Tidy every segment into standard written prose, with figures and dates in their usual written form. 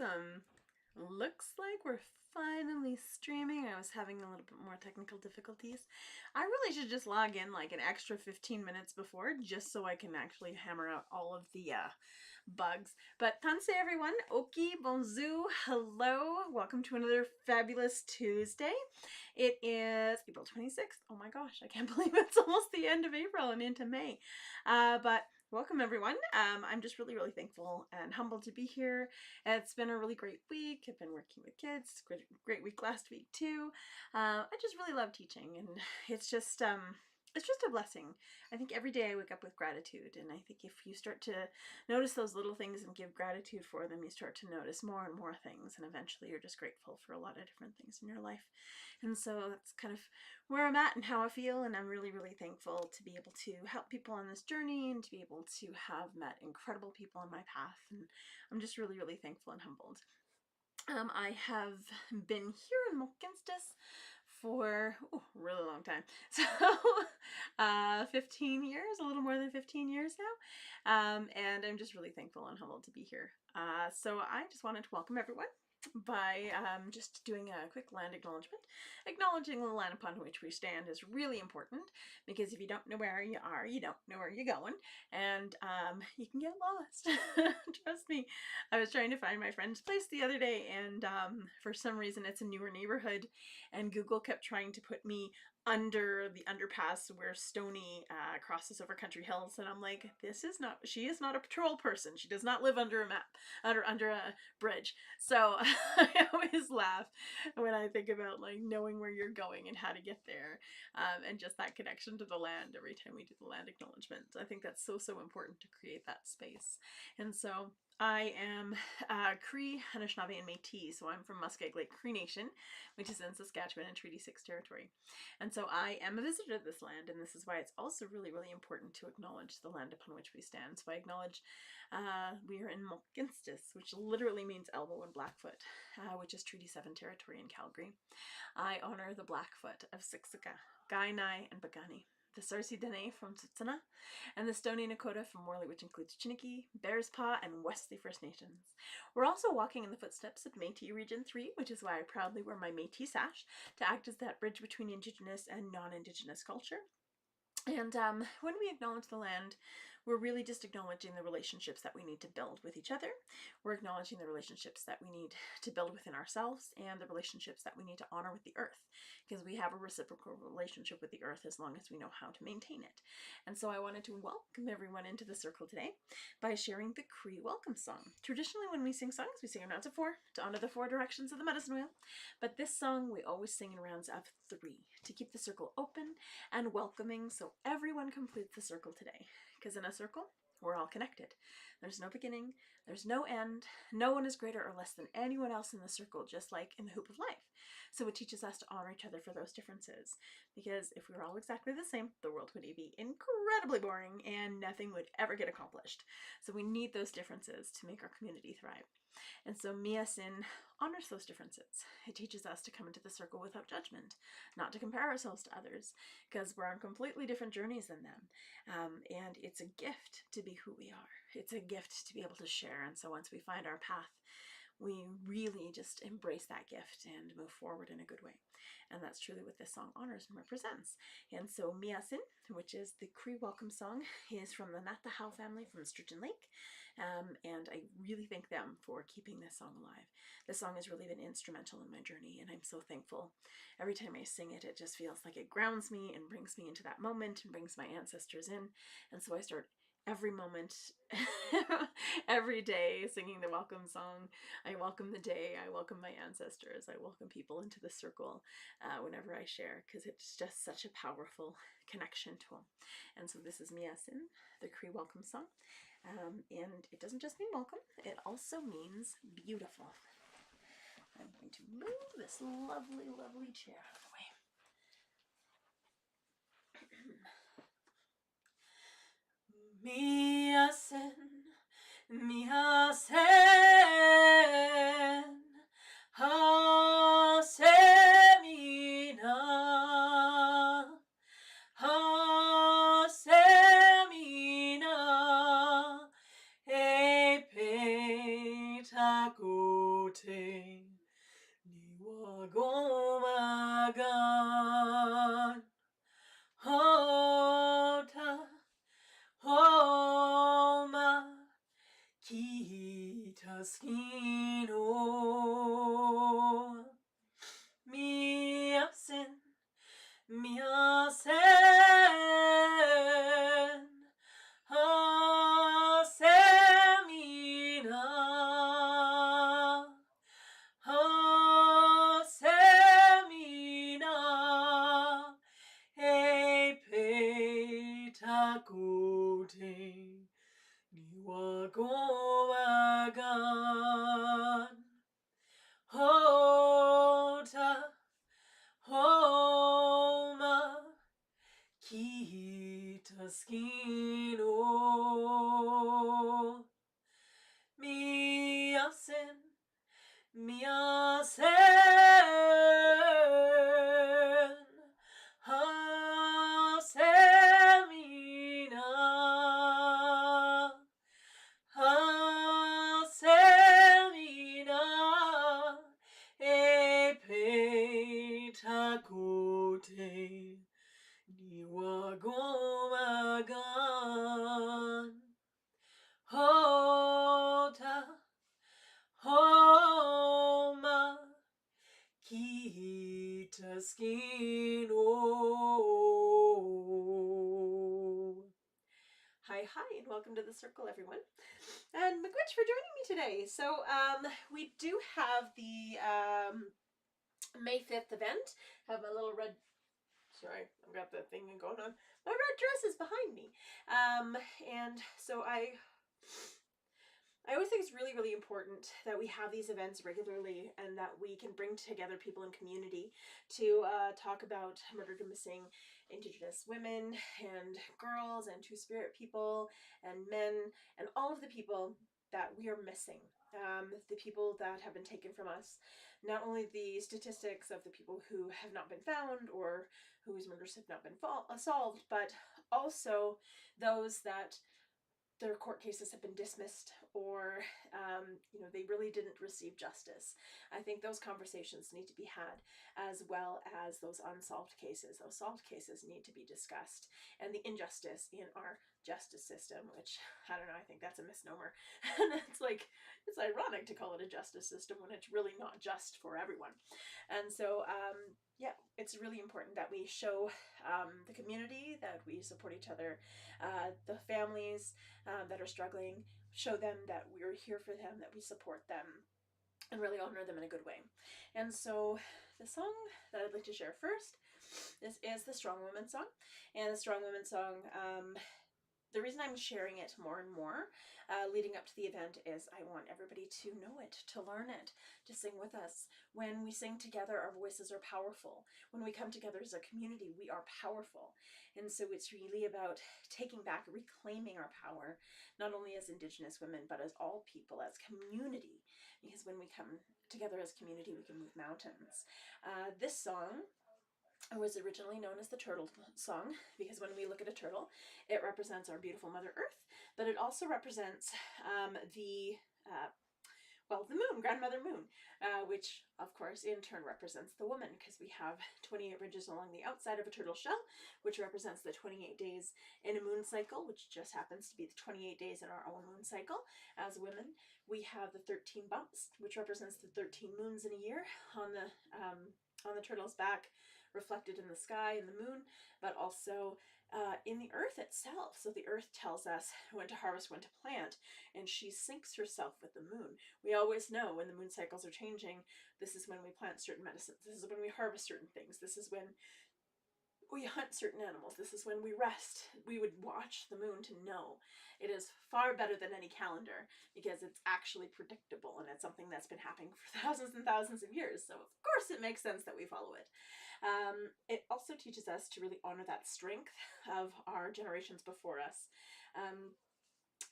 Awesome. Looks like we're finally streaming. I was having a little bit more technical difficulties. I really should just log in like an extra 15 minutes before just so I can actually hammer out all of the bugs. But tanse everyone, oki, bonjour, hello, welcome to another fabulous Tuesday. It is April 26th. Oh my gosh, I can't believe it's almost the end of April and into May. But welcome everyone. I'm just really thankful and humbled to be here. It's been a really great week. I've been working with kids. Great week last week too. I just really love teaching, and it's just a blessing. I think every day I wake up with gratitude, and I think if you start to notice those little things and give gratitude for them, you start to notice more and more things, and eventually you're just grateful for a lot of different things in your life. And so that's kind of where I'm at and how I feel, and I'm really thankful to be able to help people on this journey and to be able to have met incredible people on my path, and I'm just really thankful and humbled. I have been here in Mohkinstsis for a really long time. So 15 years, a little more than 15 years now. And I'm just really thankful and humbled to be here. So I just wanted to welcome everyone by just doing a quick land acknowledgement. Acknowledging the land upon which we stand is really important, because if you don't know where you are, you don't know where you're going, and you can get lost. Trust me. I was trying to find my friend's place the other day, and for some reason it's a newer neighborhood, and Google kept trying to put me under the underpass where Stony crosses over Country Hills, and I'm like, she is not a patrol person. She does not live under a map, under a bridge. So I always laugh when I think about like knowing where you're going and how to get there, and just that connection to the land every time we do the land acknowledgement. I think that's so important to create that space. And so I am Cree, Anishinaabe, and Métis, so I'm from Muskeg Lake Cree Nation, which is in Saskatchewan and Treaty 6 territory. And so I am a visitor to this land, and this is why it's also really important to acknowledge the land upon which we stand. So I acknowledge we are in Mohkinstsis, which literally means elbow and Blackfoot, which is Treaty 7 territory in Calgary. I honor the Blackfoot of Siksika, Kainai, and Piikani, the Sarsi Dene from Tsuut'ina, and the Stoney Nakoda from Morley, which includes Chiniki, Bearspaw, and Wesley First Nations. We're also walking in the footsteps of Métis Region 3, which is why I proudly wear my Métis sash to act as that bridge between Indigenous and non-Indigenous culture. And when we acknowledge the land, we're really just acknowledging the relationships that we need to build with each other. We're acknowledging the relationships that we need to build within ourselves, and the relationships that we need to honor with the earth, because we have a reciprocal relationship with the earth as long as we know how to maintain it. And so I wanted to welcome everyone into the circle today by sharing the Cree Welcome song. Traditionally, when we sing songs, we sing in rounds of 4 to honor the 4 directions of the medicine wheel. But this song we always sing in rounds of 3 to keep the circle open and welcoming, so everyone completes the circle today, because in a circle we're all connected. There's no beginning, there's no end, no one is greater or less than anyone else in the circle, just like in the hoop of life. So it teaches us to honor each other for those differences, because if we were all exactly the same, the world would be incredibly boring and nothing would ever get accomplished. So we need those differences to make our community thrive. And so Miyasin honors those differences. It teaches us to come into the circle without judgment, not to compare ourselves to others, because we're on completely different journeys than them. And it's a gift to be who we are. It's a gift to be able to share. And so once we find our path, we really just embrace that gift and move forward in a good way. And that's truly what this song honors and represents. And so Miyasin, which is the Cree Welcome song, is from the Natahau family from Sturgeon Lake. And I really thank them for keeping this song alive. This song has really been instrumental in my journey, and I'm so thankful. Every time I sing it, it just feels like it grounds me and brings me into that moment and brings my ancestors in. And so I start every moment, every day singing the welcome song. I welcome the day, I welcome my ancestors, I welcome people into the circle whenever I share, because it's just such a powerful connection to them. And so this is Miyasin, the Cree Welcome song. And it doesn't just mean welcome, it also means beautiful. I'm going to move this lovely chair out of the way. Miyasin, Miyasin, Hasemina, Hasemina, Epetago. Niwagomagan Hota Homa Kitaskino Miasin Miasen Hasemina Hasemina Epetakote Niwagomagan Hota Homa Kitaskino Miasin Miasen Hasemina Hasemina Epetakote Niwagomagan Hota Homa Kitaskino. Hi, and welcome to the circle, everyone. And Miigwech for joining me today. So we do have the May 5th event. Have my little red, sorry, I've got the thing going on. My red dress is behind me. And so I always think it's really, really important that we have these events regularly and that we can bring together people in community to talk about murdered and missing Indigenous women and girls and Two-Spirit people and men and all of the people that we are missing. The people that have been taken from us. Not only the statistics of the people who have not been found or whose murders have not been solved, but also those that their court cases have been dismissed or they really didn't receive justice. I think those conversations need to be had, as well as those unsolved cases. Those solved cases need to be discussed, and the injustice in our justice system, which I don't know, I think that's a misnomer. And it's ironic to call it a justice system when it's really not just for everyone. And so yeah, it's really important that we show the community that we support each other, the families that are struggling, show them that we're here for them, that we support them, and really honor them in a good way. And so the song that I'd like to share first, this is the Strong Women song. And the Strong Women song, the reason I'm sharing it more and more leading up to the event is I want everybody to know it, to learn it, to sing with us. When we sing together, our voices are powerful. When we come together as a community, we are powerful. And so it's really about taking back, reclaiming our power, not only as Indigenous women, but as all people, as community. Because when we come together as community, we can move mountains. This song was originally known as the turtle song because when we look at a turtle, it represents our beautiful Mother Earth, but it also represents the moon, Grandmother Moon, which of course in turn represents the woman, because we have 28 ridges along the outside of a turtle shell, which represents the 28 days in a moon cycle, which just happens to be the 28 days in our own moon cycle as women. We have the 13 bumps, which represents the 13 moons in a year on the turtle's back, reflected in the sky and the moon, but also in the earth itself. So the earth tells us when to harvest, when to plant, and she syncs herself with the moon. We always know when the moon cycles are changing, this is when we plant certain medicines, this is when we harvest certain things, this is when we hunt certain animals, this is when we rest. We would watch the moon to know. It is far better than any calendar because it's actually predictable and it's something that's been happening for thousands and thousands of years. So of course it makes sense that we follow it. It also teaches us to really honor that strength of our generations before us.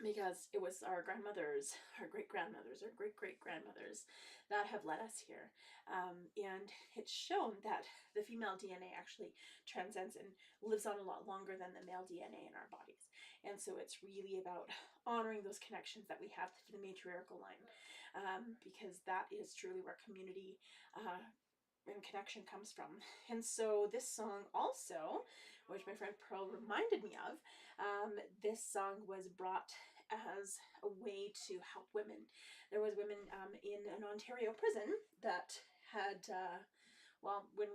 Because it was our grandmothers, our great-grandmothers, our great-great-grandmothers that have led us here. And it's shown that the female DNA actually transcends and lives on a lot longer than the male DNA in our bodies. And so it's really about honoring those connections that we have to the matriarchal line. because that is truly where community and connection comes from. And so this song also, which my friend Pearl reminded me of, this song was brought as a way to help women. There was women in an Ontario prison that had well, when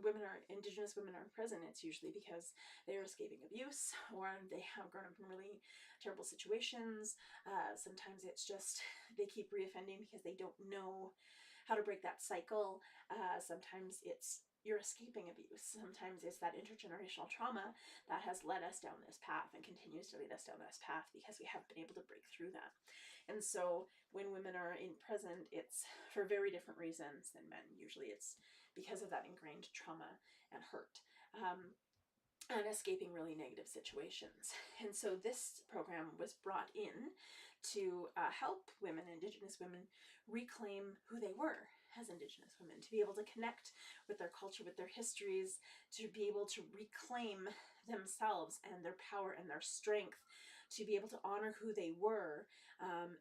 Indigenous women are in prison, it's usually because they are escaping abuse or they have grown up in really terrible situations. Sometimes it's just they keep reoffending because they don't know how to break that cycle. Sometimes it's you're escaping abuse. Sometimes it's that intergenerational trauma that has led us down this path and continues to lead us down this path because we haven't been able to break through that. And so when women are in prison, it's for very different reasons than men. Usually it's because of that ingrained trauma and hurt. And escaping really negative situations. And so this program was brought in to help women, Indigenous women, reclaim who they were as Indigenous women, to be able to connect with their culture, with their histories, to be able to reclaim themselves and their power and their strength, to be able to honor who they were,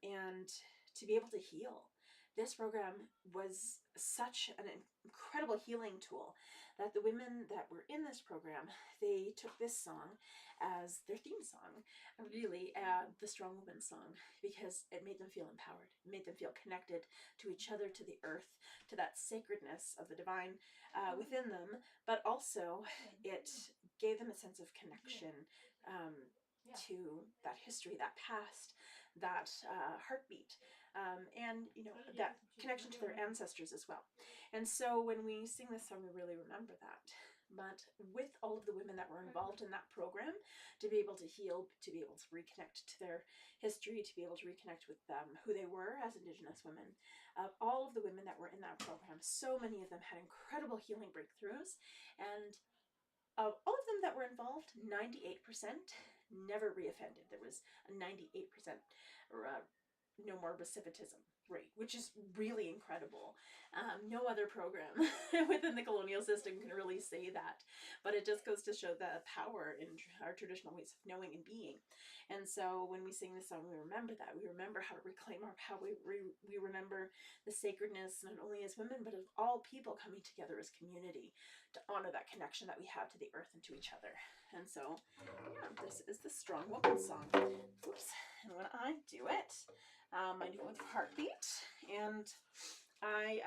and to be able to heal. This program was such an incredible healing tool that the women that were in this program, they took this song as their theme song, really the Strong Woman song, because it made them feel empowered. It made them feel connected to each other, to the earth, to that sacredness of the divine within them, but also it gave them a sense of connection to that history, that past, that heartbeat, and that connection to their ancestors as well. And so when we sing this song, we really remember that. But with all of the women that were involved in that program, to be able to heal, to be able to reconnect to their history, to be able to reconnect with who they were as Indigenous women, all of the women that were in that program, so many of them had incredible healing breakthroughs. And of all of them that were involved, 98% never reoffended. There was a 98% no more recidivism rate, which is really incredible. No other program within the colonial system can really say that, but it just goes to show the power in our traditional ways of knowing and being. And so when we sing this song, we remember that. We remember how to reclaim our power. We remember the sacredness, not only as women, but of all people coming together as community to honor that connection that we have to the earth and to each other. And so, yeah, this is the Strong Woman song. Oops. And when I do it, I do it with heartbeat, and I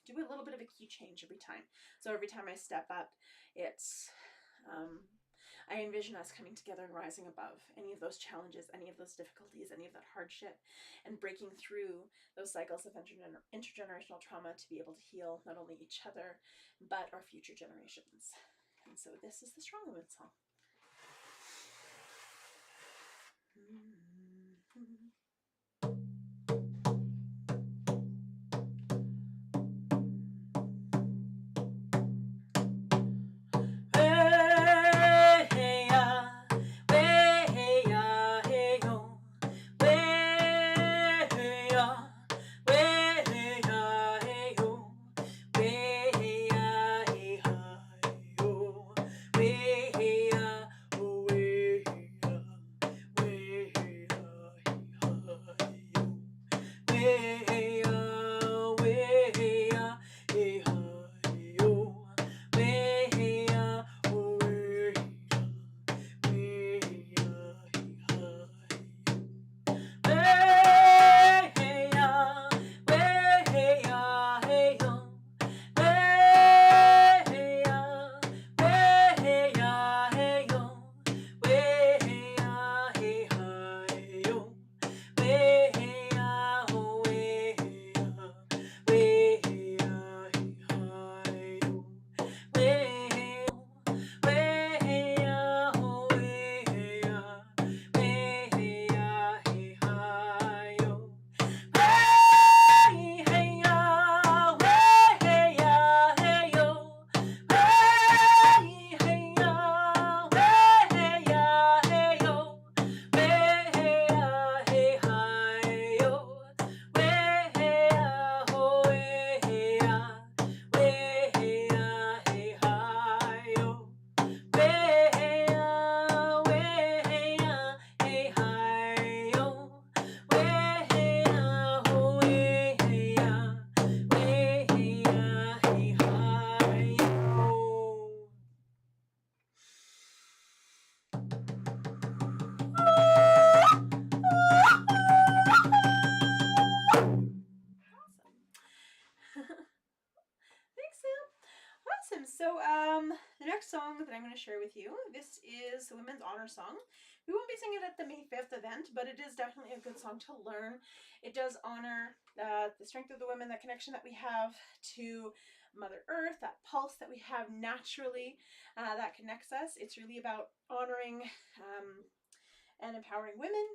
do a little bit of a key change every time. So every time I step up, it's I envision us coming together and rising above any of those challenges, any of those difficulties, any of that hardship, and breaking through those cycles of intergenerational trauma to be able to heal not only each other, but our future generations. And so this is the Strong Woman song. So the next song that I'm going to share with you, this is the Women's Honor Song. We won't be singing it at the May 5th event, but it is definitely a good song to learn. It does honor the strength of the women, that connection that we have to Mother Earth, that pulse that we have naturally that connects us. It's really about honoring and empowering women,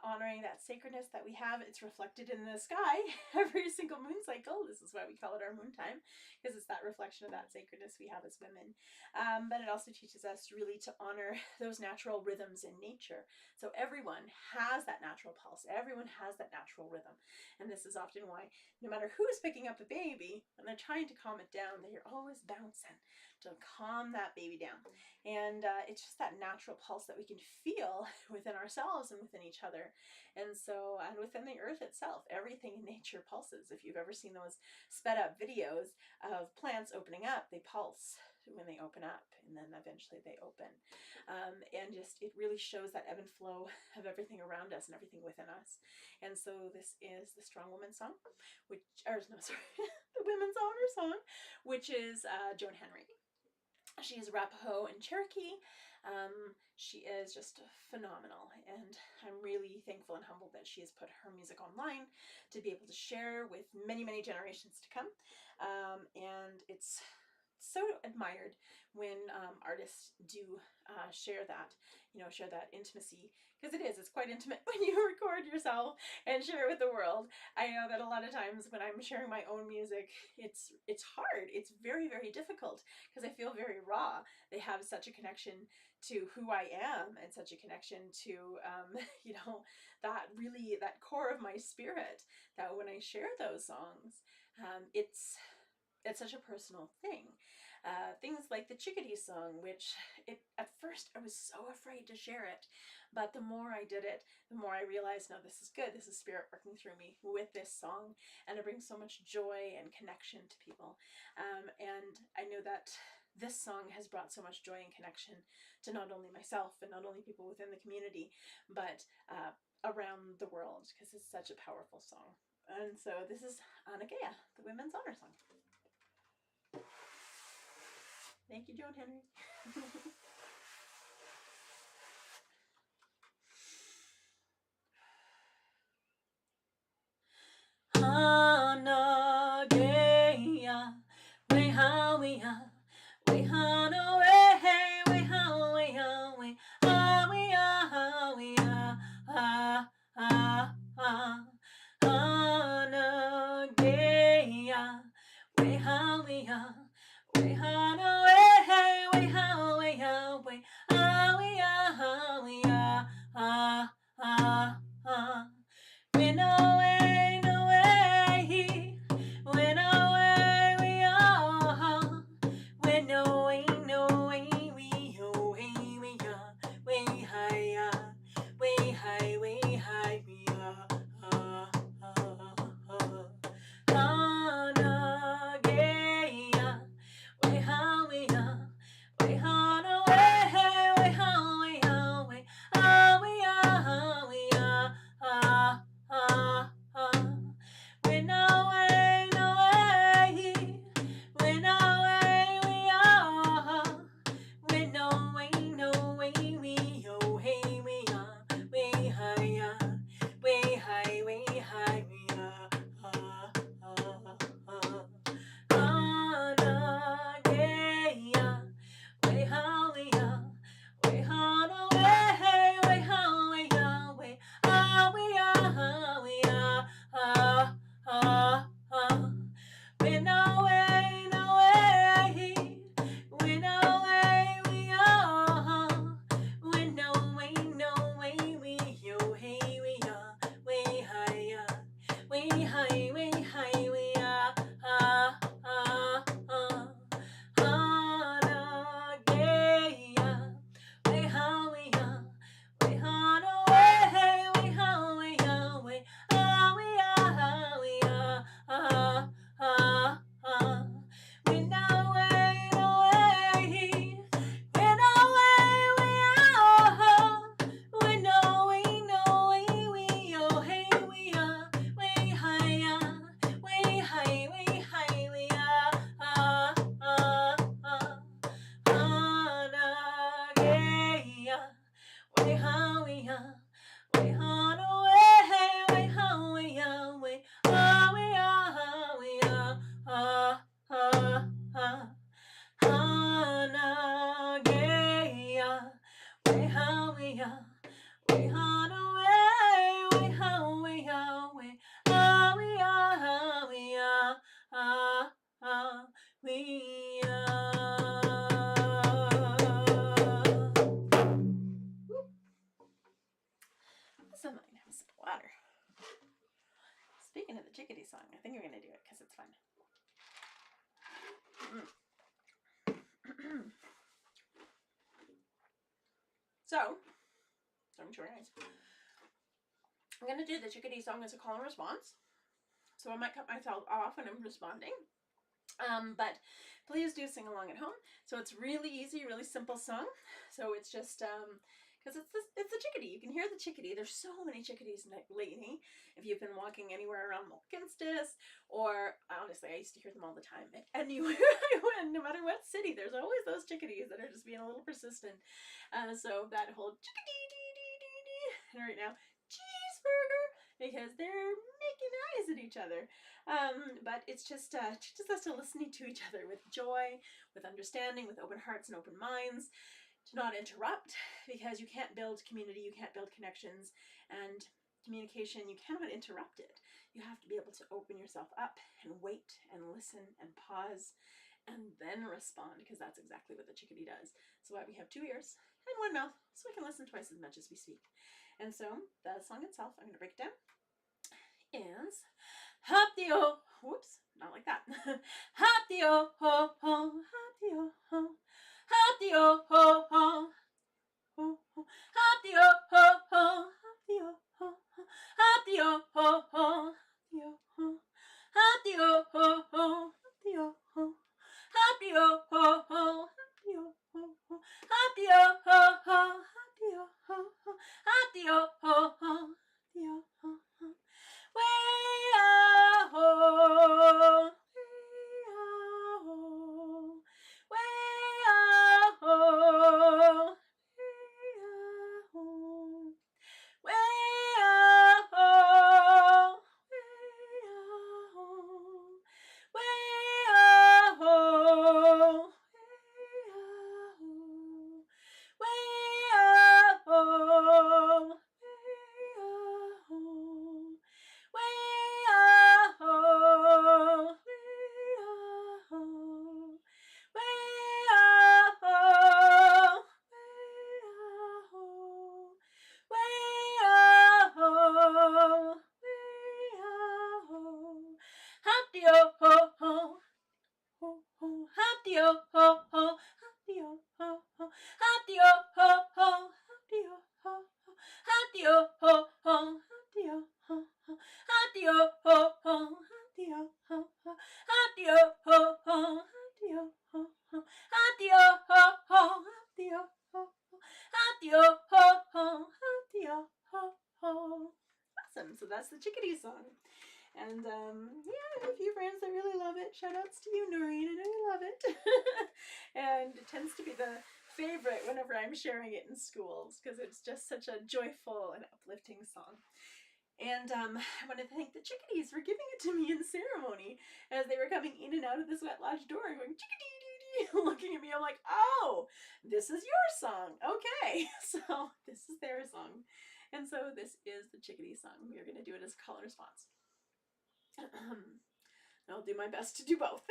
honoring that sacredness that we have. It's reflected in the sky every single moon cycle. This is why we call it our moon time, because it's that reflection of that sacredness we have as women. But it also teaches us really to honor those natural rhythms in nature. So everyone has that natural pulse. Everyone has that natural rhythm. And this is often why no matter who's picking up the baby, when they're trying to calm it down, they're always bouncing to calm that baby down. And it's just that natural pulse that we can feel within ourselves and within each other. And so, and within the earth itself, everything in nature pulses. If you've ever seen those sped up videos of plants opening up, they pulse when they open up, and then eventually they open. And just, it really shows that ebb and flow of everything around us and everything within us. And so this is the Strong Woman Song, which, or no, sorry, the Women's Honor Song, which is Joan Henry. She is Arapaho and Cherokee. She is just phenomenal, and I'm really thankful and humbled that she has put her music online to be able to share with many, many generations to come. And it's so admired when artists do share that, share that intimacy, because it's quite intimate when you record yourself and share it with the world. I know that a lot of times when I'm sharing my own music, it's hard. It's very, very difficult because I feel very raw. They have such a connection to who I am and such a connection to, that core of my spirit, that when I share those songs, it's such a personal thing. Things like the Chickadee song, which at first I was so afraid to share it, but the more I did it, the more I realized, no, this is good. This is spirit working through me with this song, and it brings so much joy and connection to people. And I know that this song has brought so much joy and connection to not only myself and not only people within the community, but around the world, because it's such a powerful song. And so this is Anagea, the Women's Honor Song. Thank you, Joan Henry. Anagea, we ha we ha, we ha no way, we ha we ha we ha we ha we ha ha ha ha. Anagea, we ha we ha. We ha no way, we ha we ha we ha we ha we ha ha ha ha. We no way, no way, we no way, we are. We no way, no way, we ho hey we ya, we hi ya, we hi we hi we ya, ha ha ha. Anagea. We ha So, starting to eyes. I'm going to do the chickadee song as a call and response. So I might cut myself off when I'm responding. But please do sing along at home. So it's really easy, really simple song. So it's just, because it's a chickadee. You can hear the chickadee. There's so many chickadees lately. If you've been walking anywhere around Mohkinstsis, or honestly, I used to hear them all the time. Anywhere I went, no matter what city, there's always those chickadees that are just being a little persistent. So that whole chickadee, and right now, cheeseburger, because they're making eyes at each other. But it's just teaches us to listen to each other with joy, with understanding, with open hearts and open minds, to not interrupt, because you can't build community, you can't build connections, and communication, you cannot interrupt it. You have to be able to open yourself up and wait and listen and pause and then respond, because that's exactly what the chickadee does. So why we have 2 ears and 1 mouth, so we can listen twice as much as we speak. And so the song itself, I'm going to break it down, is hop-de-oh, whoops, not like that. Hop-de-oh, ho, ho, hop-de-oh, ho, hop-de-oh, ho, ho, ho, ho, hop-de-oh, ho, ho, hop-de-oh, ho, ho, hop-de-oh, ho, ho, hop-de-oh, ho, hop-de-oh, ho, ho, hop-de-oh, ho, hop-de-oh, ho, ho, hop-de-oh, ho, ho, hop-de-oh, ho, ho, hop-de-oh, ho, ho, hop-de-oh, ho, ho. Way-ah-ho, way-ah-ho, way-ah-ho, way-ah-ho, way-ah-ho, way-ah-ho, way-ah-ho, way-ah-ho, Awesome. So that's the chickadee song. And yeah, I have a few friends that really love it. Shout outs to you, Noreen. I know you love it. And it tends to be the favorite whenever I'm sharing it in schools, because it's just such a joyful and uplifting song. And I want to thank the chickadees for giving it to me in ceremony as they were coming in and out of this wet lodge door and going chickadee, looking at me. I'm like, oh, this is your song. Okay, so this is their song. And so this is the chickadee song. We are going to do it as a call and response. I'll do my best to do both.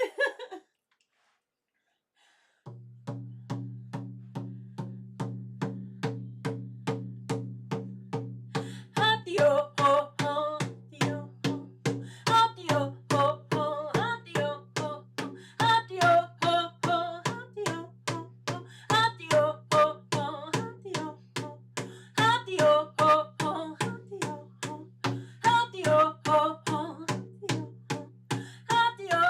Hop-de-oh, ho, ho, hop-de-oh, ho, hop-de-oh, ho, ho, hop-de-oh, ho, ho, hop-de-oh, ho, ho, hop-de-oh, ho, ho, hop-de-oh, ho, ho, hop-de-oh, ho, hop-de-oh, ho, ho, hop-de-oh, ho, hop-de-oh, ho, ho, hop-de-oh, ho, hop-de-oh, ho, ho, hop-de-oh,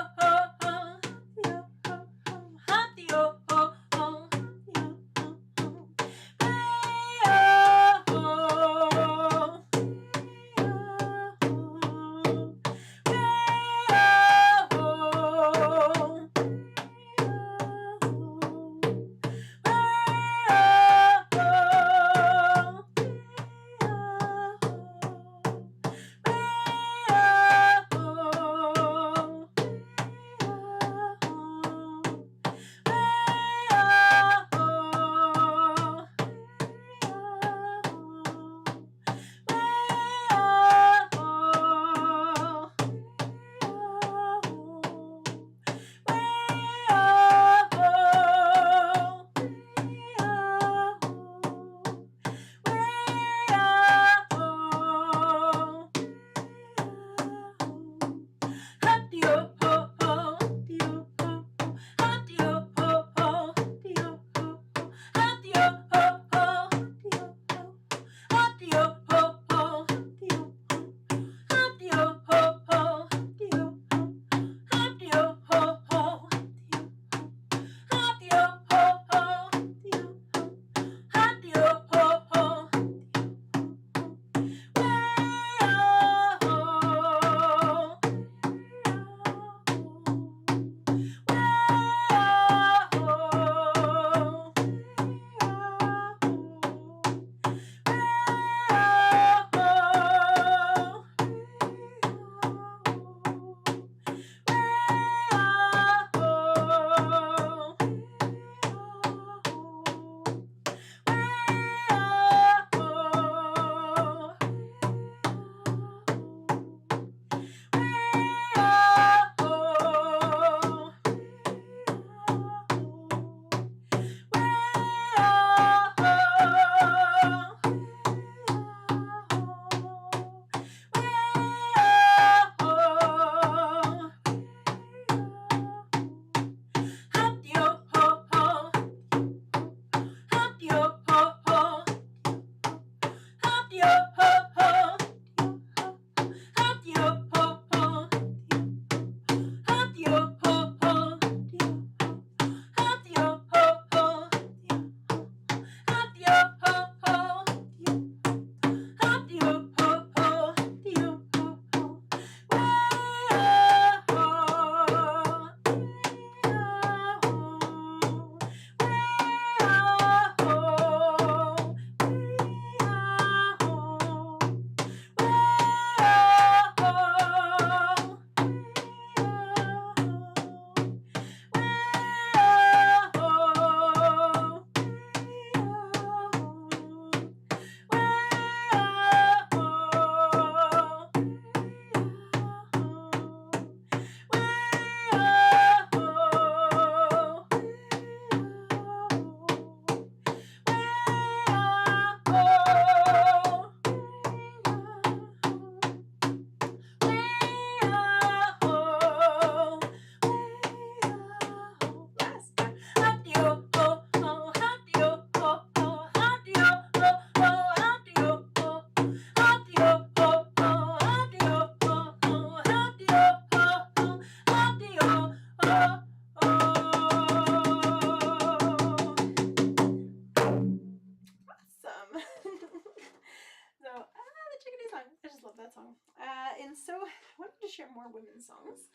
share more women's songs,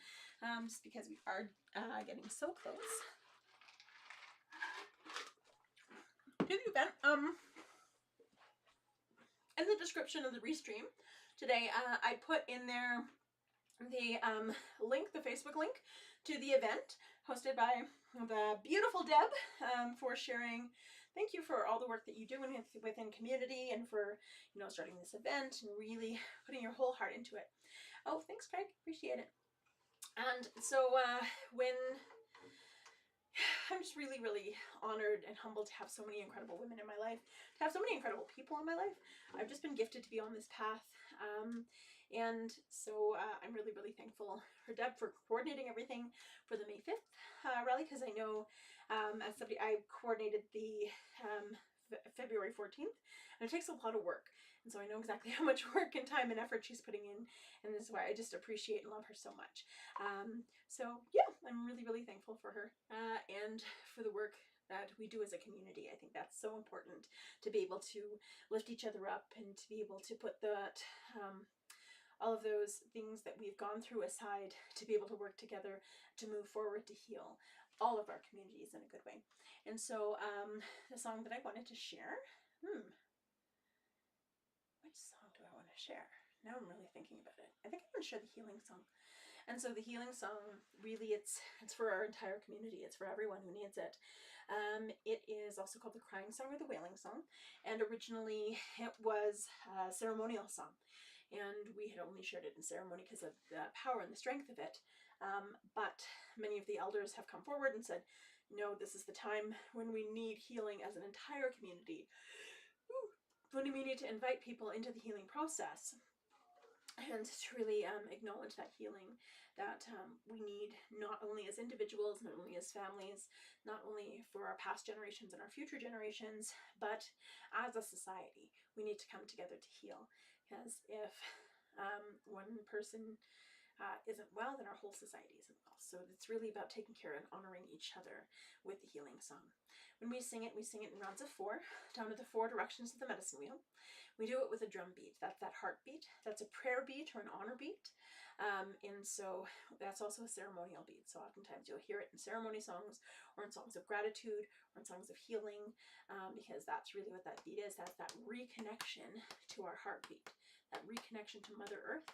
just because we are getting so close to the event. In the description of the restream today, I put in there the link, the Facebook link to the event hosted by the beautiful Deb, for sharing. Thank you for all the work that you do within community, and for, you know, starting this event and really putting your whole heart into it. Oh, thanks, Craig. Appreciate it. And so when I'm just really, really honored and humbled to have so many incredible women in my life, to have so many incredible people in my life. I've just been gifted to be on this path. And so I'm really, really thankful for Deb for coordinating everything for the May 5th rally, because I know as somebody, I coordinated the February 14th, and it takes a lot of work. And so I know exactly how much work and time and effort she's putting in, and this is why I just appreciate and love her so much. So yeah, I'm really, really thankful for her and for the work that we do as a community. I think that's so important, to be able to lift each other up and to be able to put that all of those things that we've gone through aside, to be able to work together to move forward, to heal all of our communities in a good way. And so the song that I wanted to share, which song do I want to share? Now I'm really thinking about it. I think I'm going to share the healing song. And so the healing song, really, it's for our entire community. It's for everyone who needs it. It is also called the crying song or the wailing song. And originally it was a ceremonial song. And we had only shared it in ceremony because of the power and the strength of it. But many of the elders have come forward and said, no, this is the time when we need healing as an entire community. When we need to invite people into the healing process, and to really acknowledge that healing that we need, not only as individuals, not only as families, not only for our past generations and our future generations, but as a society. We need to come together to heal, because if one person isn't well, then our whole society isn't well. So it's really about taking care and honoring each other with the healing song. When we sing it in rounds of 4, down to the 4 directions of the medicine wheel. We do it with a drum beat. That's that heartbeat. That's a prayer beat or an honor beat. And so that's also a ceremonial beat. So oftentimes you'll hear it in ceremony songs, or in songs of gratitude, or in songs of healing, because that's really what that beat is. That's that reconnection to our heartbeat, that reconnection to Mother Earth,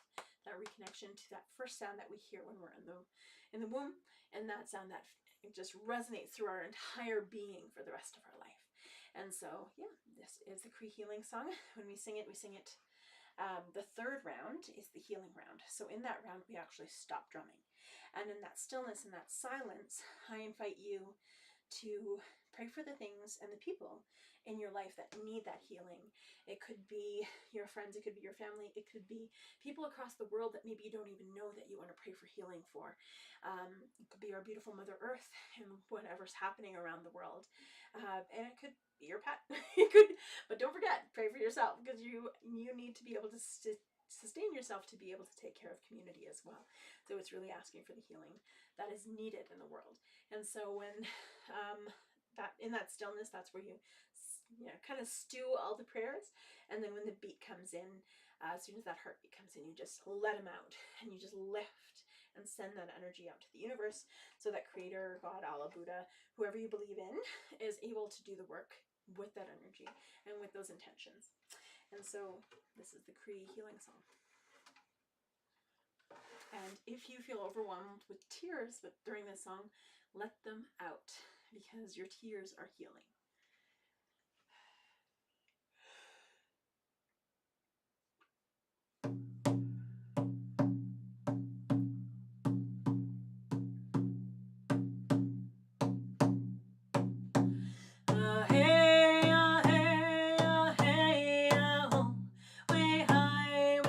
that reconnection to that first sound that we hear when we're in the womb, and that sound that just resonates through our entire being for the rest of our life. And so, yeah, this is the Cree healing song. When we sing it, the 3rd round is the healing round. So in that round, we actually stop drumming. And in that stillness and that silence, I invite you to pray for the things and the people in your life that need that healing. It could be your friends, it could be your family, it could be people across the world that maybe you don't even know that you want to pray for healing for. It could be our beautiful Mother Earth and whatever's happening around the world. And it could be your pet. You could, but don't forget, pray for yourself, because you need to be able to sustain yourself to be able to take care of community as well. So it's really asking for the healing that is needed in the world. And so when in that stillness, that's where you kind of stew all the prayers. And then when the beat comes in, as soon as that heartbeat comes in, you just let them out, and you just lift and send that energy out to the universe, so that Creator, God, Allah, Buddha, whoever you believe in, is able to do the work with that energy and with those intentions. And so this is the Cree healing song. And if you feel overwhelmed with tears during this song, let them out, because your tears are healing. Way high,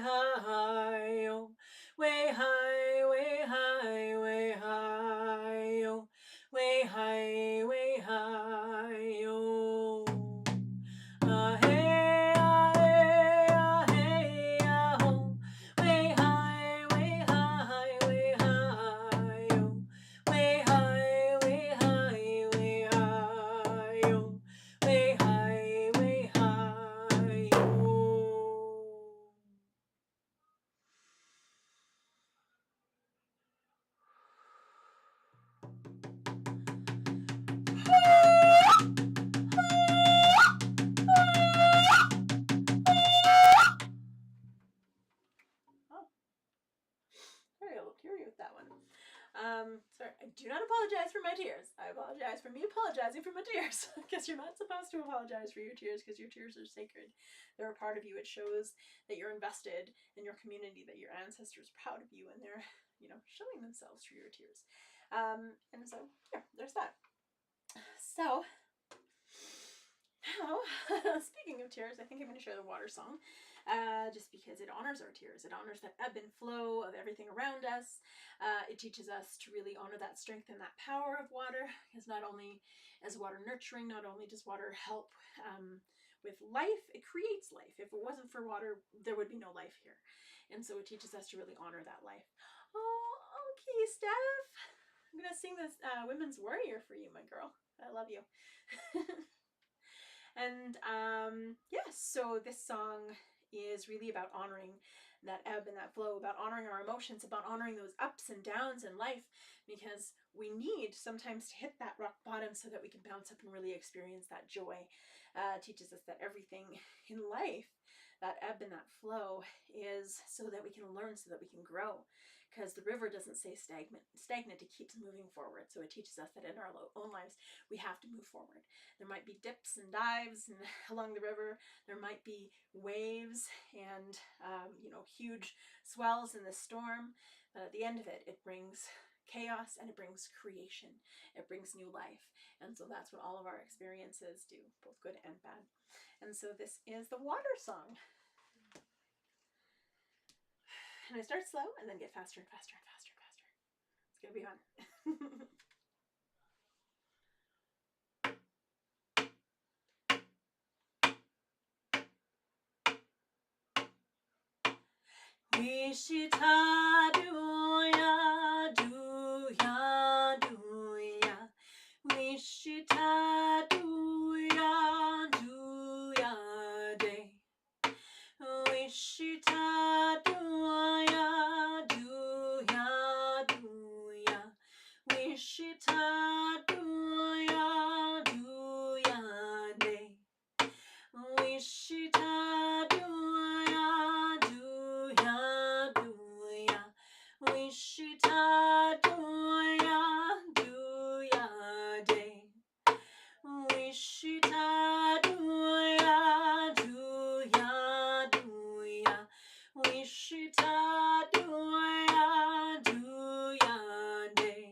high, oh, way high, way high, way high, oh, way high, way high, oh. Ah hey, ah hey, ah hey, ah ho, way high, way high, way high, oh, way high, way high, way high, oh, way high, way high, oh. Very a little teary with that one. Sorry, I do not apologize for my tears. I apologize for me apologizing for my tears. Because you're not supposed to apologize for your tears, because your tears are sacred. They're a part of you. It shows that you're invested in your community, that your ancestors are proud of you, and they're, showing themselves through your tears. And so, yeah, there's that. So, now, speaking of tears, I think I'm going to share the water song. Just because it honors our tears. It honors that ebb and flow of everything around us. It teaches us to really honor that strength and that power of water, because not only is water nurturing, not only does water help with life, it creates life. If it wasn't for water, there would be no life here. And so it teaches us to really honor that life. Oh, okay, Steph. I'm going to sing this Women's Warrior for you, my girl. I love you. And so this song is really about honoring that ebb and that flow, about honoring our emotions, about honoring those ups and downs in life, because we need sometimes to hit that rock bottom so that we can bounce up and really experience that joy. Teaches us that everything in life, that ebb and that flow, is so that we can learn, so that we can grow, because the river doesn't stay stagnant, it keeps moving forward. So it teaches us that in our own lives we have to move forward. There might be dips and dives along the river, there might be waves and huge swells in the storm, but at the end of it, it brings chaos and it brings creation, it brings new life. And so that's what all of our experiences do, both good and bad. And so this is the water song. And I start slow and then get faster and faster and faster and faster. It's gonna be fun. Wishita do ya, do ya, do ya. Wishita do ya, do ya, day. Wishita do ya, do ya, do ya. Wishita do ya, do ya, day. Wishita do ya, do ya, do ya. Wishita do ya, do ya, day. Wishita do ya, do ya, do ya. Wishita do ya, do ya, day.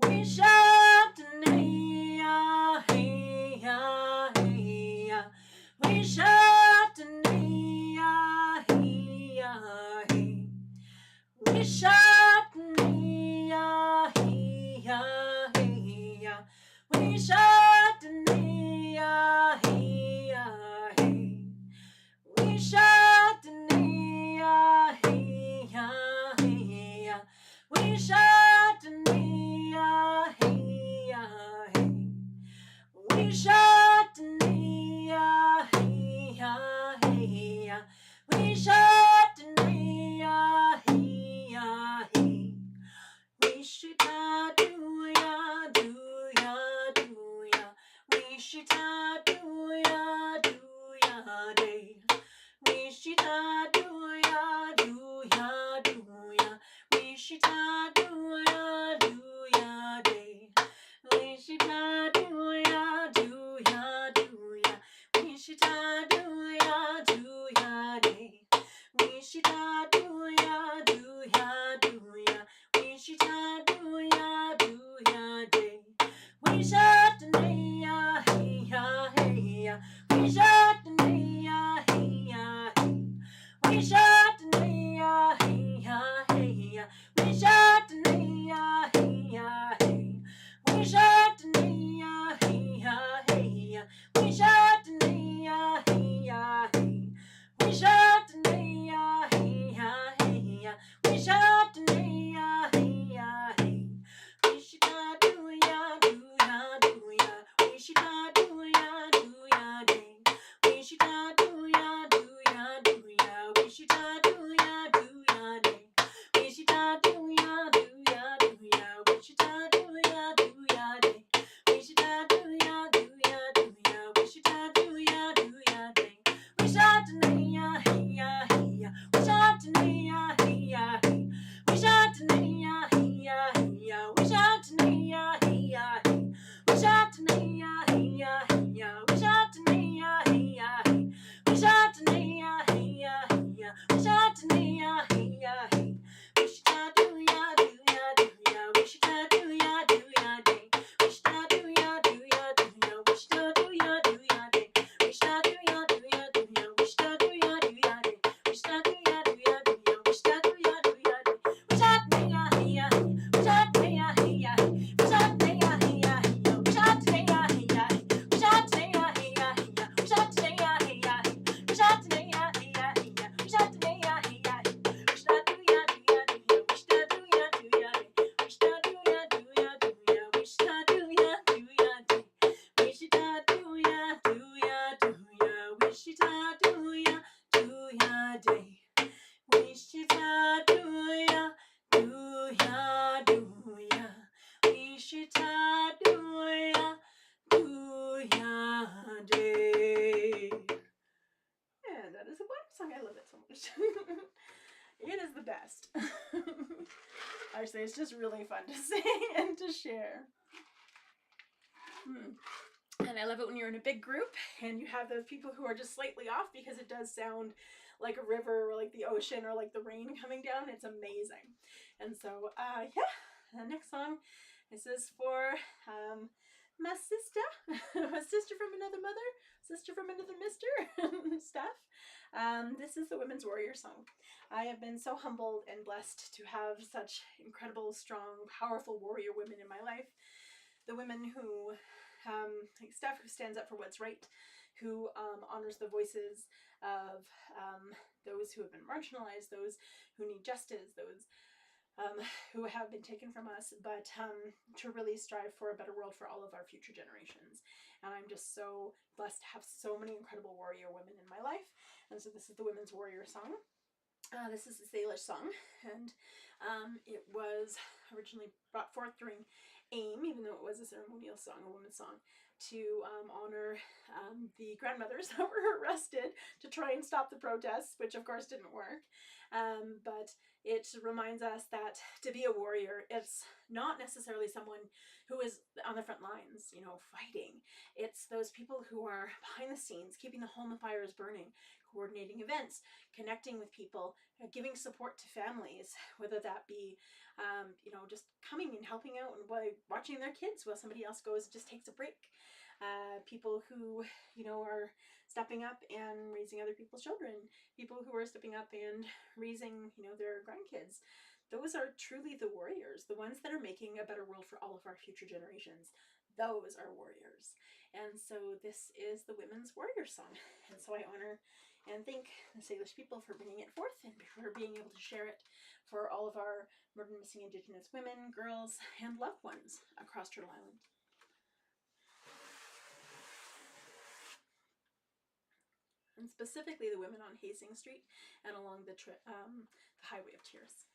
Wishita ya, hey ya, hey ya. Wishita ya, hey ya, hey. Wishita ya, hey ya, hey ya. Wishita ya, hey ya, hey. Wishita ya, hey ya, hey ya. Wishita ya, hey ya, hey. Wishita ya, hey ya, hey ya. Wishita ya, hey ya, hey. Wishita do ya, do ya, do ya. Wishita do ya, do ya, day. Wishita do ya, do ya, do ya. Wishita do ya, do ya, day. Wishita do ya, do ya, do ya. Wishita do ya, do ya, day. Wishita do ya, do ya, do ya. Wishita do ya, do ya, day. Wishita ya, hey ya, hey ya. Wishita ya, hey ya, hey. It is the best. Actually, it's just really fun to sing and to share. And I love it when you're in a big group and you have those people who are just slightly off, because it does sound like a river or like the ocean or like the rain coming down. It's amazing. And so, yeah, the next song, this is for my sister, my sister from another mother, sister from another mister, stuff. This is the Women's Warrior Song. I have been so humbled and blessed to have such incredible, strong, powerful warrior women in my life. The women who, like Steph, who stands up for what's right, who honors the voices of those who have been marginalized, those who need justice, those who have been taken from us, but to really strive for a better world for all of our future generations. And I'm just so blessed to have so many incredible warrior women in my life. And so this is the Women's Warrior Song. This is a Salish song, and it was originally brought forth during AIM, even though it was a ceremonial song, a women's song, to honor the grandmothers that were arrested to try and stop the protests, which of course didn't work. But it reminds us that to be a warrior, it's not necessarily someone who is on the front lines, you know, fighting. It's those people who are behind the scenes, keeping the home fires burning, coordinating events, connecting with people, giving support to families, whether that be, you know, just coming and helping out and watching their kids while somebody else goes and just takes a break. People who, you know, are stepping up and raising other people's children, people who are stepping up and raising, you know, their grandkids. Those are truly the warriors, the ones that are making a better world for all of our future generations. Those are warriors. And so this is the Women's Warrior Song. And so I honor and thank the Salish people for bringing it forth and for being able to share it for all of our murdered and missing Indigenous women, girls, and loved ones across Turtle Island. And specifically the women on Hastings Street and along the Highway of Tears.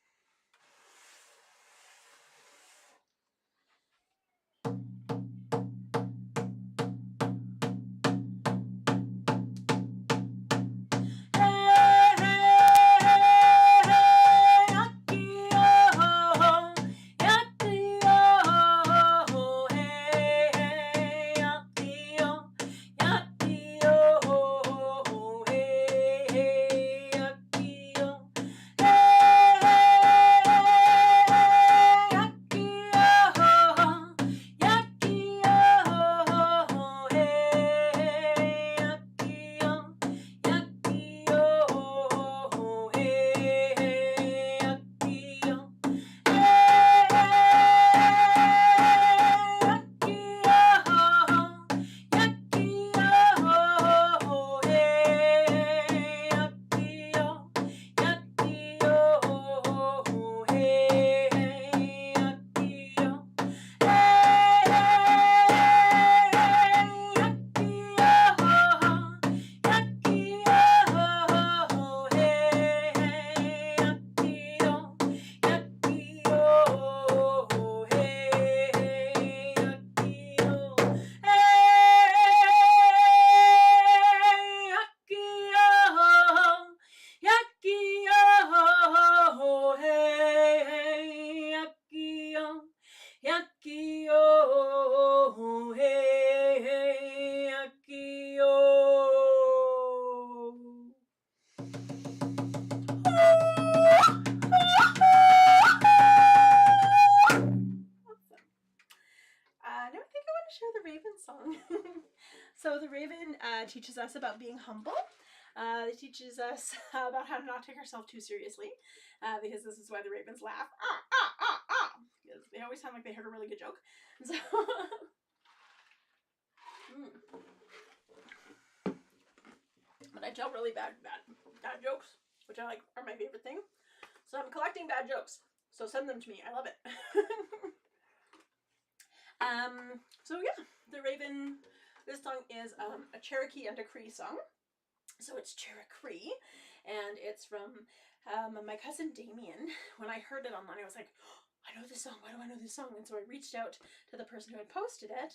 teaches us about being humble. It teaches us about how to not take ourselves too seriously, because this is why the ravens laugh. Because they always sound like they heard a really good joke. So, but I tell really bad jokes, which I like are my favorite thing. So I'm collecting bad jokes. So send them to me. I love it. So yeah, the Raven. This song is a Cherokee and a Cree song. So it's Cherokee, and it's from my cousin Damien. When I heard it online, I was like, oh, I know this song. Why do I know this song? And so I reached out to the person who had posted it,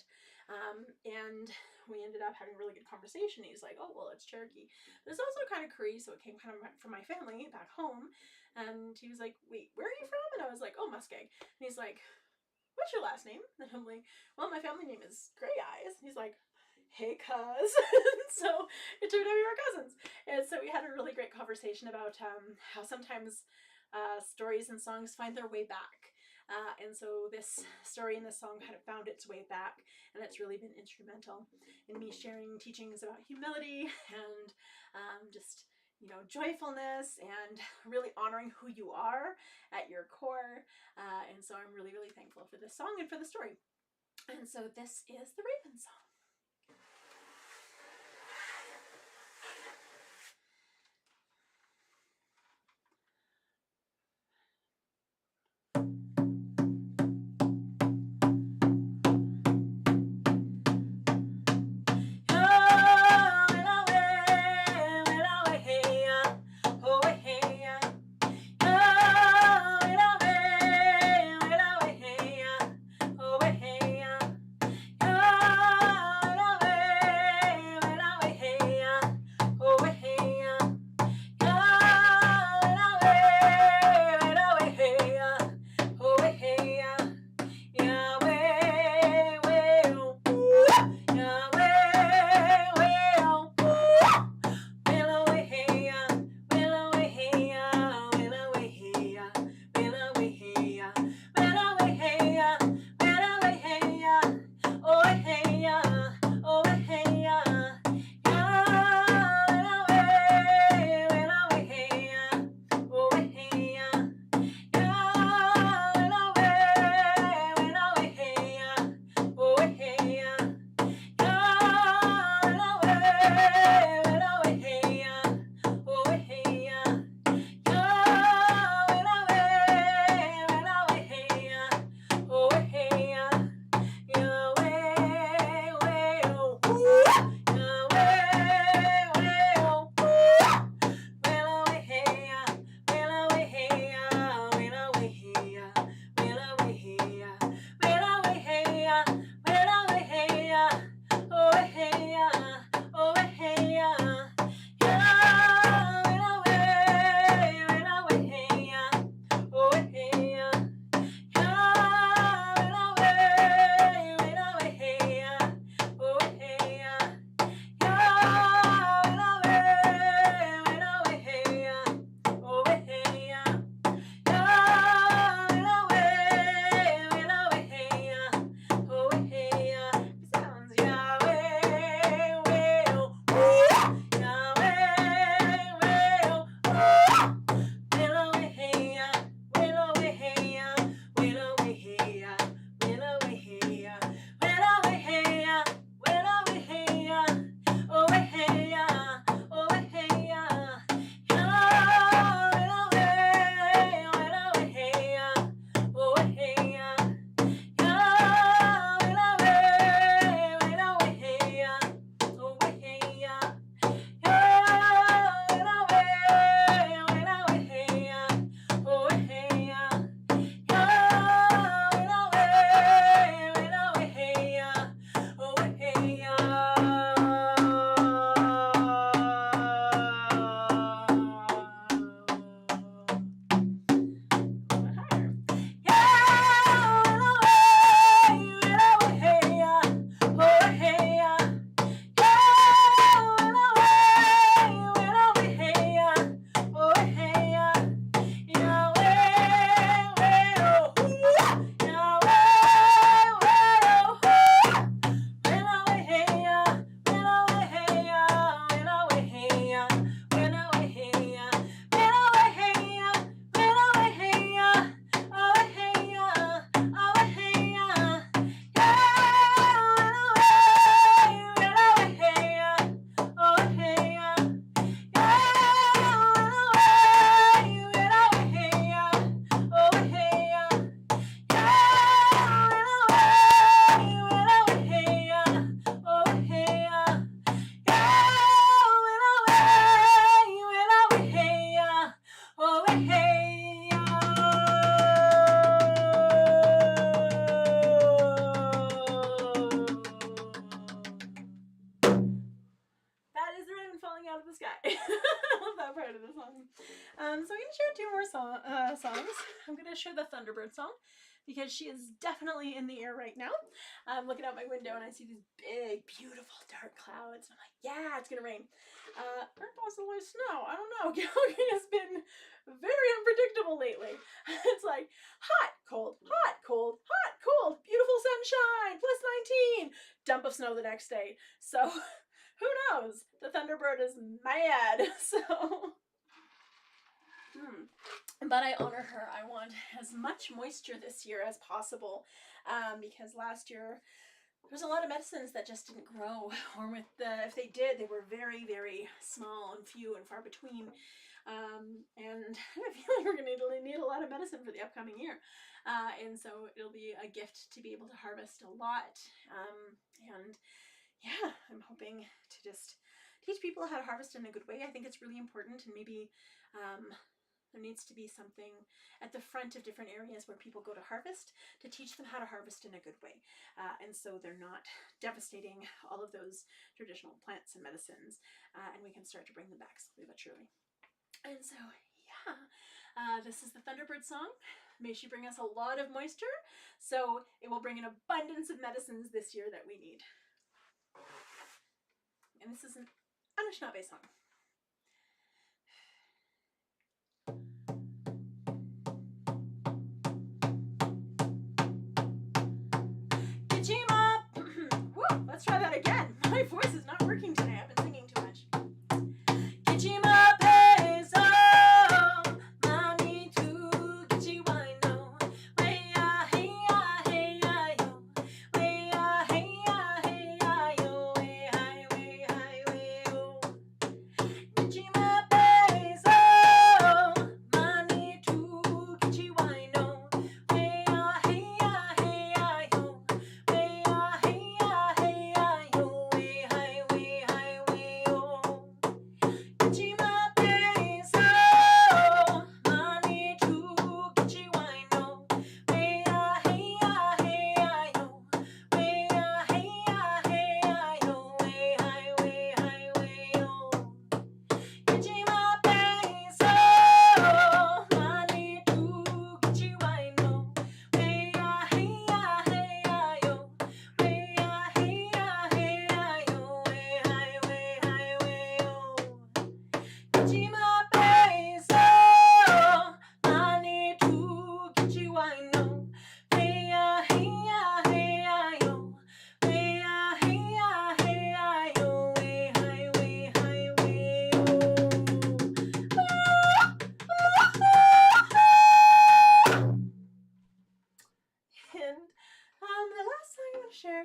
and we ended up having a really good conversation. He's like, oh, well, it's Cherokee. But it's also kind of Cree, so it came kind of from my family back home. And he was like, wait, where are you from? And I was like, oh, Muskeg. And he's like, what's your last name? And I'm like, well, my family name is Gray Eyes. And he's like, hey, cuz. So it turned out we were cousins. And so we had a really great conversation about how sometimes stories and songs find their way back. And so this story and this song kind of found its way back, and it's really been instrumental in me sharing teachings about humility and just, you know, joyfulness and really honoring who you are at your core. And so I'm really, really thankful for this song and for the story. And so this is the Raven song. So I'm going to share 2 more songs. I'm going to share the Thunderbird Song because she is definitely in the air right now. I'm looking out my window and I see these big, beautiful, dark clouds. I'm like, yeah, it's going to rain. Or possibly snow. I don't know. Calgary has been very unpredictable lately. It's like hot, cold, hot, cold, hot, cold, beautiful sunshine, plus 19, dump of snow the next day. So who knows? The Thunderbird is mad. So but I honor her. I want as much moisture this year as possible, because last year there was a lot of medicines that just didn't grow, or if they did, they were very, very small and few and far between. And I feel like we're going to need a lot of medicine for the upcoming year, and so it'll be a gift to be able to harvest a lot. And yeah, I'm hoping to just teach people how to harvest in a good way. I think it's really important, and maybe there needs to be something at the front of different areas where people go to harvest to teach them how to harvest in a good way. And so they're not devastating all of those traditional plants and medicines, and we can start to bring them back slowly but surely. And so, yeah, this is the Thunderbird Song. May she bring us a lot of moisture, so it will bring an abundance of medicines this year that we need. And this is an Anishinaabe song. Let's try that again. My voice is not working today. I've been singing too much.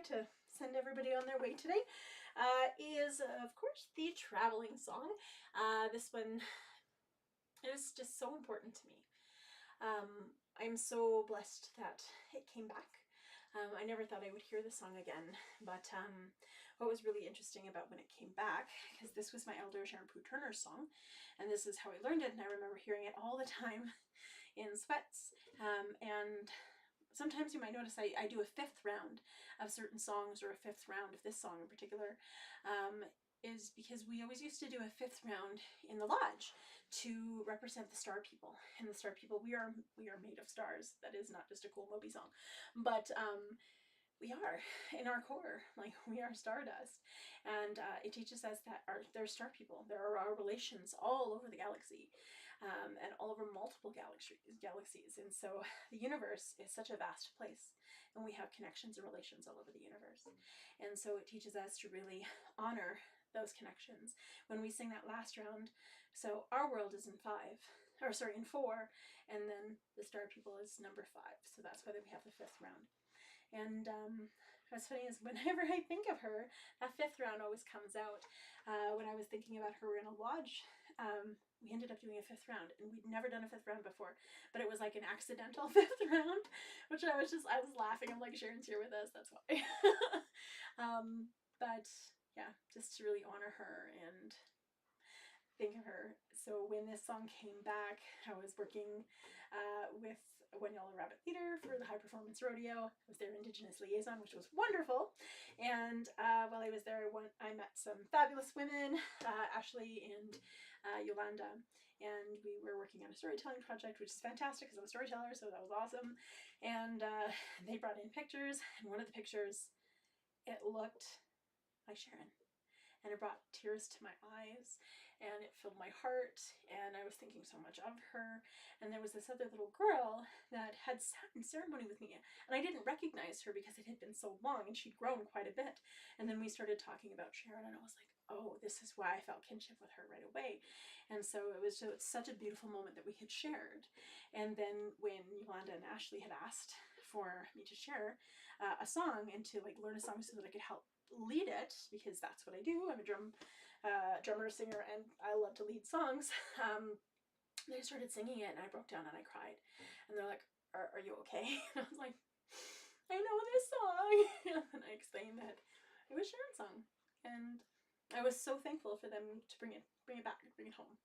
To send everybody on their way today is, of course, the traveling song. This one is just so important to me. I'm so blessed that it came back. I never thought I would hear the song again, but what was really interesting about when it came back, because this was my elder Sharon Poo Turner's song, and this is how I learned it, and I remember hearing it all the time in sweats, and sometimes you might notice I do a 5th round of certain songs, or a 5th round of this song in particular, is because we always used to do a 5th round in the lodge to represent the star people. And the star people, we are made of stars. That is not just a cool Moby song, but we are in our core, like we are stardust, and it teaches us that they're star people. There are our relations all over the galaxy. And all over multiple galaxies. And so the universe is such a vast place, and we have connections and relations all over the universe. And so it teaches us to really honor those connections. When we sing that last round, so our world is in 4, and then the star people is number 5. So that's why we have the 5th round. And what's funny is whenever I think of her, that 5th round always comes out. When I was thinking about her in a lodge, we ended up doing a 5th round, and we'd never done a 5th round before, but it was like an accidental 5th round, which I was laughing. I'm like, Sharon's here with us, that's why. But yeah, just to really honor her and think of her. So when this song came back, I was working with One Yellow Rabbit Theater for the High Performance Rodeo. I was their Indigenous liaison, which was wonderful. And while I was there, I met some fabulous women, Ashley and Yolanda. and we were working on a storytelling project, which is fantastic because I'm a storyteller, so that was awesome. And they brought in pictures, and one of the pictures, it looked like Sharon. And it brought tears to my eyes, and it filled my heart, and I was thinking so much of her. And there was this other little girl that had sat in ceremony with me, and I didn't recognize her because it had been so long, and she'd grown quite a bit. And then we started talking about Sharon, and I was like, oh, this is why I felt kinship with her right away. And so it's such a beautiful moment that we had shared. And then when Yolanda and Ashley had asked for me to share a song and to like learn a song so that I could help lead it, because that's what I do. I'm a drummer, singer, and I love to lead songs. They started singing it, and I broke down and I cried. And they're like, are you okay? And I was like, I know this song. And I explained that it was Sharon's song, and I was so thankful for them to bring it back, bring it home.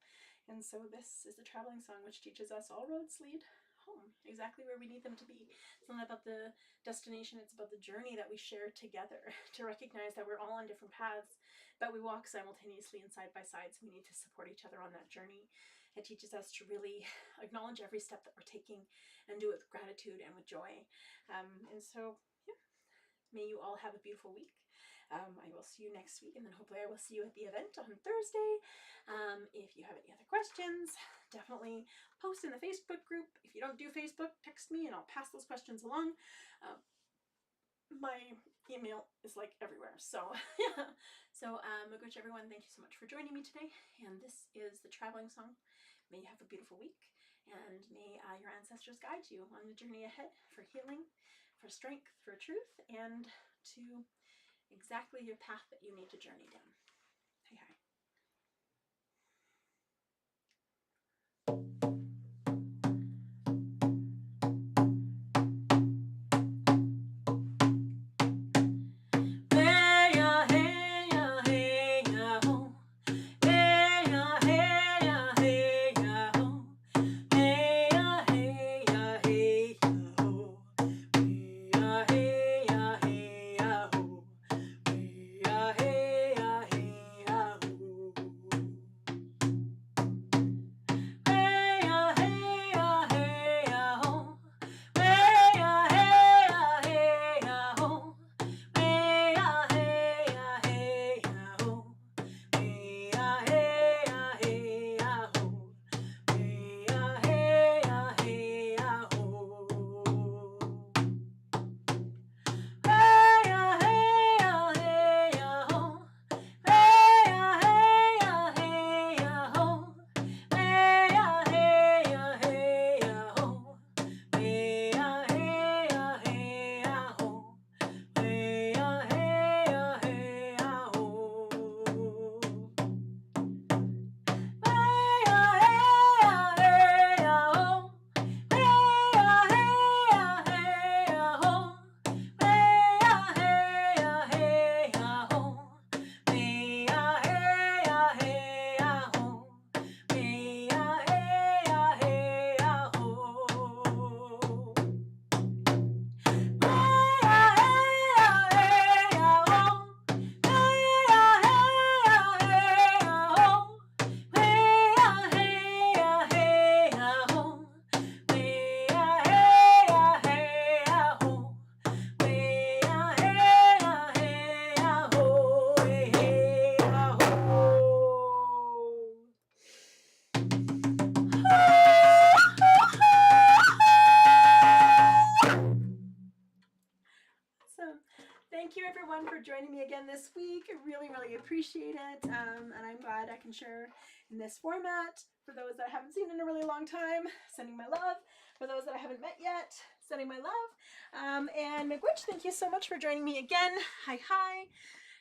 And so this is the traveling song, which teaches us all roads lead home, exactly where we need them to be. It's not about the destination, it's about the journey that we share together, to recognize that we're all on different paths, but we walk simultaneously and side by side, so we need to support each other on that journey. It teaches us to really acknowledge every step that we're taking and do it with gratitude and with joy. And so, yeah, may you all have a beautiful week. I will see you next week, and then hopefully I will see you at the event on Thursday. If you have any other questions, definitely post in the Facebook group. If you don't do Facebook, text me and I'll pass those questions along. My email is like everywhere. So yeah. So Moguch, everyone, thank you so much for joining me today. And this is the traveling song. May you have a beautiful week, and may your ancestors guide you on the journey ahead for healing, for strength, for truth, and to exactly your path that you need to journey down. Hi, hi. Thank you everyone for joining me again this week. I really, really appreciate it. And I'm glad I can share in this format. For those that I haven't seen in a really long time, sending my love. For those that I haven't met yet, sending my love. And Miigwech, thank you so much for joining me again. Hi, hi.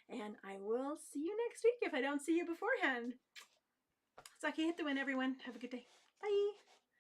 And I will see you next week if I don't see you beforehand. Sake hit the win, everyone. Have a good day. Bye.